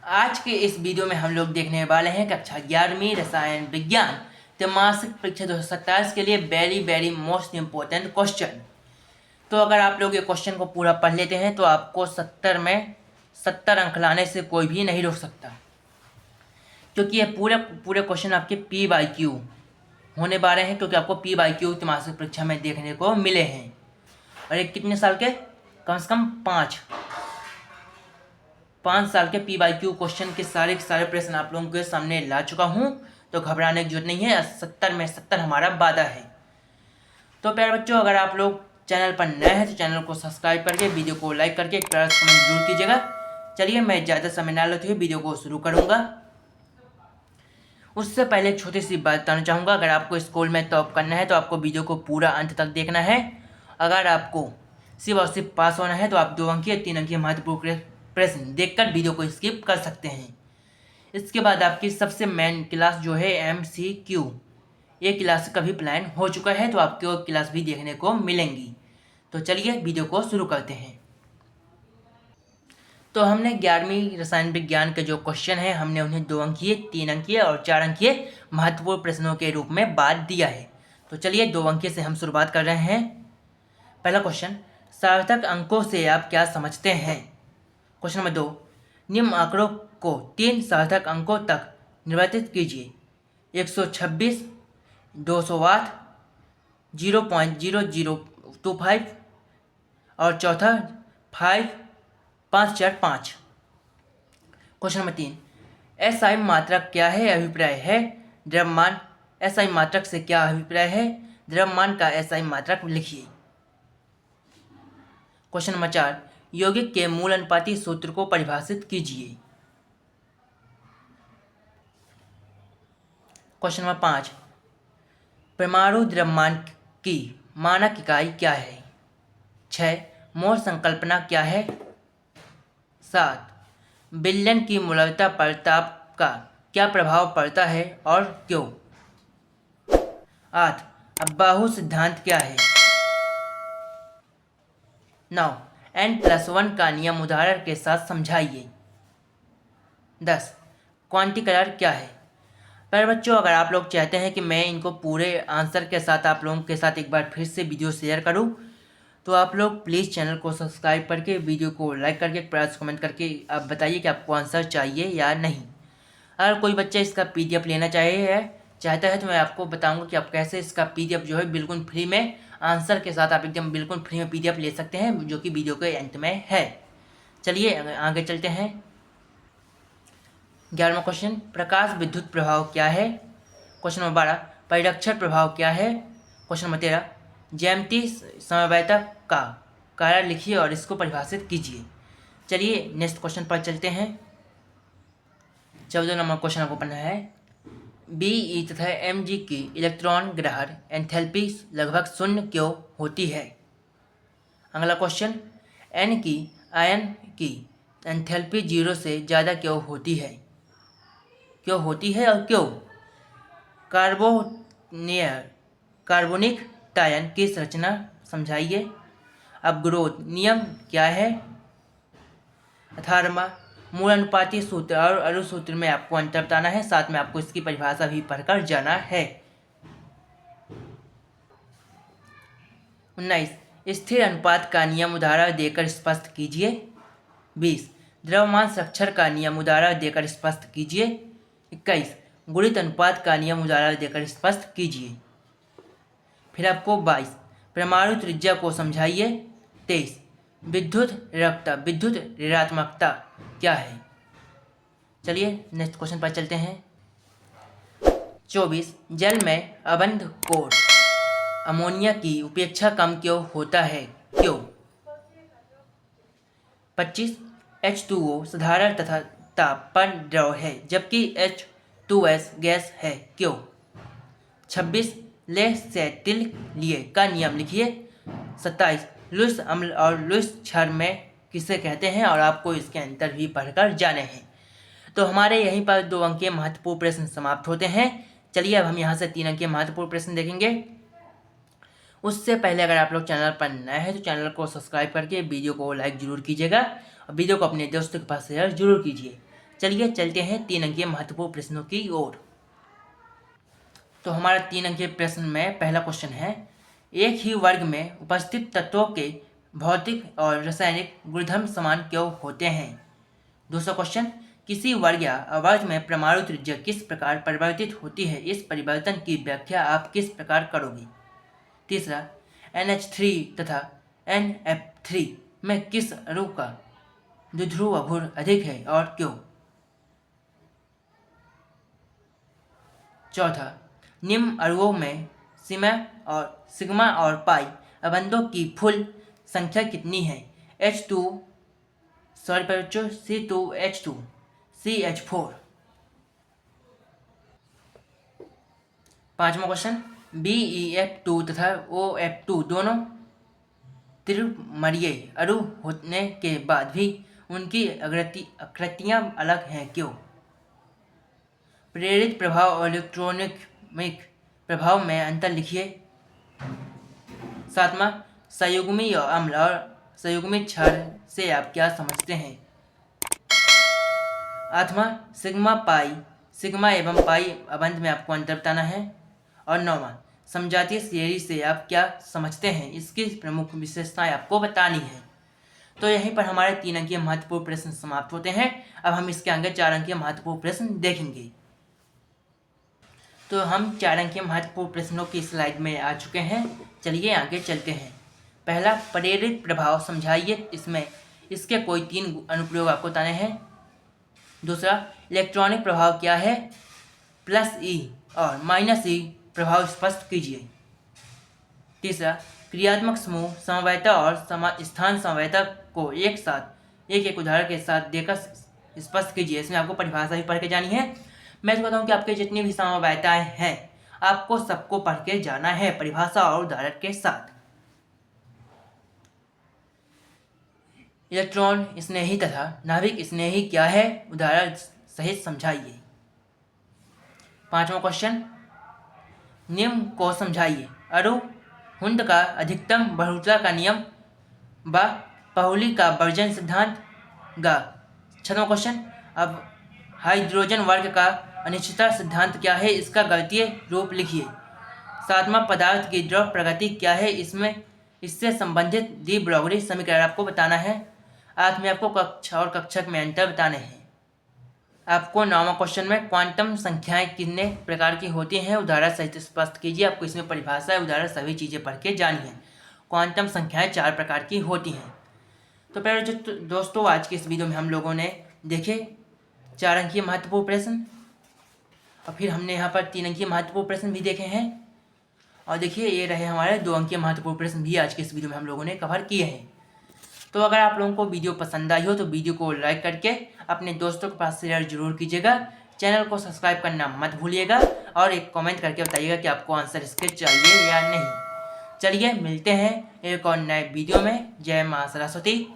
आज के इस वीडियो में हम लोग देखने वाले हैं कक्षा 11वीं रसायन विज्ञान त्रैमासिक परीक्षा 2027 के लिए वेरी मोस्ट इम्पोर्टेंट क्वेश्चन। तो अगर आप लोग ये क्वेश्चन को पूरा पढ़ लेते हैं तो आपको 70 में 70 अंक लाने से कोई भी नहीं रोक सकता, क्योंकि ये पूरे पूरे क्वेश्चन आपके PYQ होने वाले हैं, क्योंकि आपको PYQ त्रैमासिक परीक्षा में देखने को मिले हैं। और ये कितने साल के? कम से कम 5 साल के PYQ क्वेश्चन के सारे प्रश्न आप लोगों के सामने ला चुका हूँ, तो घबराने की जरूरत नहीं है। 70 में 70 हमारा वादा है। तो प्यारे बच्चों, अगर आप लोग चैनल पर नए हैं तो चैनल को सब्सक्राइब करके वीडियो को लाइक करके एक प्यारा कमेंट जरूर कीजिएगा। चलिए, मैं ज़्यादा समय ना लेते हुए वीडियो को शुरू करूँगा। उससे पहले एक छोटी सी बात बताना चाहूँगा। अगर आपको स्कूल में टॉप करना है तो आपको वीडियो को पूरा अंत तक देखना है। अगर आपको सिर्फ और सिर्फ पास होना है तो आप 2 अंकीय 3 अंकीय महत्वपूर्ण प्रश्न देखकर वीडियो को स्किप कर सकते हैं। इसके बाद आपकी सबसे मेन क्लास जो है MCQ, ये क्लास कभी प्लान हो चुका है, तो आपको क्लास भी देखने को मिलेंगी। तो चलिए वीडियो को शुरू करते हैं। तो हमने 11वीं रसायन विज्ञान के जो क्वेश्चन है हमने उन्हें 2 अंकीय 3 अंकीय और 4 अंकीय महत्वपूर्ण प्रश्नों के रूप में बांट दिया है। तो चलिए 2 अंकीय से हम शुरुआत कर रहे हैं। पहला क्वेश्चन, सार्थक अंकों से आप क्या समझते हैं? क्वेश्चन नंबर 2, निम्न आंकड़ों को 3 सार्थक अंकों तक निर्वाचित कीजिए। 126, 208, 0.0025 और चौथा 5.545। क्वेश्चन नंबर 3, SI मात्रक क्या है? अभिप्राय है द्रव्यमान। SI मात्रक से क्या अभिप्राय है? द्रव्यमान का SI मात्रक लिखिए। क्वेश्चन नंबर 4, यौगिक के मूल अनुपाती सूत्र को परिभाषित कीजिए। क्वेश्चन नंबर 5, परमाणु द्रव्यमान की मानक इकाई क्या है? 6, मोल संकल्पना क्या है? 7, विलयन की मूलतः पर ताप का क्या प्रभाव पड़ता है और क्यों? 8, अब्बाहु सिद्धांत क्या है? 9, N+1 का नियम उदाहरण के साथ समझाइए। 10, क्वांटिकलर क्या है? पर बच्चों, अगर आप लोग चाहते हैं कि मैं इनको पूरे आंसर के साथ आप लोगों के साथ एक बार फिर से वीडियो शेयर करूं, तो आप लोग प्लीज़ चैनल को सब्सक्राइब करके वीडियो को लाइक करके प्लस कमेंट करके आप बताइए कि आपको आंसर चाहिए या नहीं। अगर कोई बच्चा इसका PDF लेना चाहता है तो मैं आपको बताऊंगा कि आप कैसे इसका PDF जो है बिल्कुल फ्री में आंसर के साथ आप एकदम बिल्कुल फ्री में PDF ले सकते हैं, जो कि वीडियो के अंत में है। चलिए आगे चलते हैं। 11वां क्वेश्चन, प्रकाश विद्युत प्रभाव क्या है? क्वेश्चन नंबर 12, परिरक्षण प्रभाव क्या है? क्वेश्चन नंबर 13, ज्यामितीय समवायता का कार्य लिखिए और इसको परिभाषित कीजिए। चलिए नेक्स्ट क्वेश्चन पर चलते हैं। 14 नंबर क्वेश्चन आपको पढ़ना है। BE तथा Mg की इलेक्ट्रॉन ग्रहण एंथैल्पी लगभग शून्य क्यों होती है? अगला क्वेश्चन, N की आयन की एंथैल्पी 0 से ज़्यादा क्यों होती है और क्यों? कार्बोनिक टायन की संरचना समझाइए। अवरोध नियम क्या है? 18वां, मूल अनुपाती सूत्र और अणु सूत्र में आपको अंतर बताना है, साथ में आपको इसकी परिभाषा भी पढ़कर जाना है। 19, स्थिर अनुपात का नियम उदाहरण देकर स्पष्ट कीजिए। 20, द्रव्यमान संरक्षण का नियम उदाहरण देकर स्पष्ट कीजिए। 21, गुणित अनुपात का नियम उदाहरण देकर स्पष्ट कीजिए। फिर आपको 22, परमाणु त्रिज्या को समझाइए। 23, विद्युत ऋणात्मकता क्या है? चलिए नेक्स्ट क्वेश्चन पर चलते हैं। 24, जल में अबंध कोण अमोनिया की उपेक्षा कम क्यों होता है? क्यों? 25, H2O साधारण तथा ताप पर द्रव है जबकि H2S गैस है, क्यों? 26, ले सेटिल लिए का नियम लिखिए। 27, लुईस अम्ल और लुईस क्षार में किसे कहते हैं और आपको इसके अंतर भी पढ़कर जाने हैं। तो हमारे यहीं पर 2 अंकीय महत्वपूर्ण प्रश्न समाप्त होते हैं। चलिए अब हम यहाँ से 3 अंकीय महत्वपूर्ण प्रश्न देखेंगे। उससे पहले अगर आप लोग चैनल पर नए हैं तो चैनल को सब्सक्राइब करके वीडियो को लाइक जरूर कीजिएगा और वीडियो को अपने दोस्तों के पास शेयर जरूर कीजिए। चलिए चलते हैं 3 अंकीय महत्वपूर्ण प्रश्नों की ओर। तो हमारा 3 अंकीय प्रश्न में पहला क्वेश्चन है, एक ही वर्ग में उपस्थित तत्वों के भौतिक और रासायनिक गुणधर्म समान क्यों होते हैं। दूसरा क्वेश्चन, किसी वर्ग या अवर्ग में परमाणु त्रिज्या किस प्रकार परिवर्तित होती है, इस परिवर्तन की व्याख्या आप किस प्रकार करोगे। तीसरा, NH3 तथा NF3 में किस अणु का द्विध्रुव आघूर्ण अधिक है और क्यों। चौथा, निम्न अणुओं में सिग्मा और पाई अबंधों की फुल संख्या कितनी है। C2H2 CH4। पांचवा क्वेश्चन, BeF2 तथा OF2 दोनों त्रिमरीय अणु होने के बाद भी उनकी आकृतियां अलग हैं, क्यों। प्रेरित प्रभाव और इलेक्ट्रोनिक प्रभाव में अंतर लिखिए। सातवां, संयुग्मी अम्ल और संयुग्मी क्षार से आप क्या समझते हैं। आठवां, सिग्मा एवं पाई अबंध में आपको अंतर बताना है। और नौवां, समजातीय श्रेणी से आप क्या समझते हैं, इसकी प्रमुख विशेषताएं आपको बतानी है। तो यहीं पर हमारे 3 अंकीय महत्वपूर्ण प्रश्न समाप्त होते हैं। अब हम इसके आगे 4 अंकीय महत्वपूर्ण प्रश्न देखेंगे। तो हम 4 अंकीय महत्वपूर्ण प्रश्नों की स्लाइड में आ चुके हैं। चलिए आगे चलते हैं। पहला, प्रेरित प्रभाव समझाइए, इसमें इसके कोई 3 अनुप्रयोग आपको बताने हैं। दूसरा, इलेक्ट्रॉनिक प्रभाव क्या है, +E और -E प्रभाव स्पष्ट कीजिए। तीसरा, क्रियात्मक समूह समवायता और स्थान समवायता को एक साथ एक उदाहरण के साथ देकर स्पष्ट कीजिए। इसमें आपको परिभाषा भी पढ़ के जानी है। मैं तो बताऊँ कि आपके जितनी भी समवायताएं हैं आपको सबको पढ़ के जाना है परिभाषा और उदाहरण के साथ। इलेक्ट्रॉन स्नेही तथा नाभिक स्नेही क्या है, उदाहरण सहित समझाइए। पांचवा क्वेश्चन, निम्न को समझाइए। अणुहुंड का अधिकतम बढ़ोतरी का नियम, व पाउली का वर्जन सिद्धांत, ग। छठवां क्वेश्चन, अब हाइड्रोजन वर्ग का अनिश्चितता सिद्धांत क्या है, इसका गणितीय रूप लिखिए। सातवां, पदार्थ की द्रव प्रगति क्या है, इससे संबंधित डी ब्रोगली समीकरण आपको बताना है। आठवें, आपको कक्षा और कक्षक में अंतर बताने हैं। आपको 9वां क्वेश्चन में क्वांटम संख्याएं कितने प्रकार की होती हैं, उदाहरण सहित स्पष्ट कीजिए। आपको इसमें परिभाषा उदाहरण सभी चीज़ें पढ़ के जानी है। क्वांटम संख्याएं 4 प्रकार की होती हैं। तो पहले दोस्तों, आज की इस वीडियो में हम लोगों ने देखे 4 अंकीय महत्वपूर्ण प्रश्न, और फिर हमने यहाँ पर 3 अंकीय महत्वपूर्ण प्रश्न भी देखे हैं। और देखिए, ये रहे हमारे 2 अंकीय महत्वपूर्ण प्रश्न भी आज के इस वीडियो में हम लोगों ने कवर किए हैं। तो अगर आप लोगों को वीडियो पसंद आई हो तो वीडियो को लाइक करके अपने दोस्तों के पास शेयर जरूर कीजिएगा। चैनल को सब्सक्राइब करना मत भूलिएगा और एक कमेंट करके बताइएगा कि आपको आंसर इसके चाहिए या नहीं। चलिए मिलते हैं एक और नए वीडियो में। जय मां सरस्वती।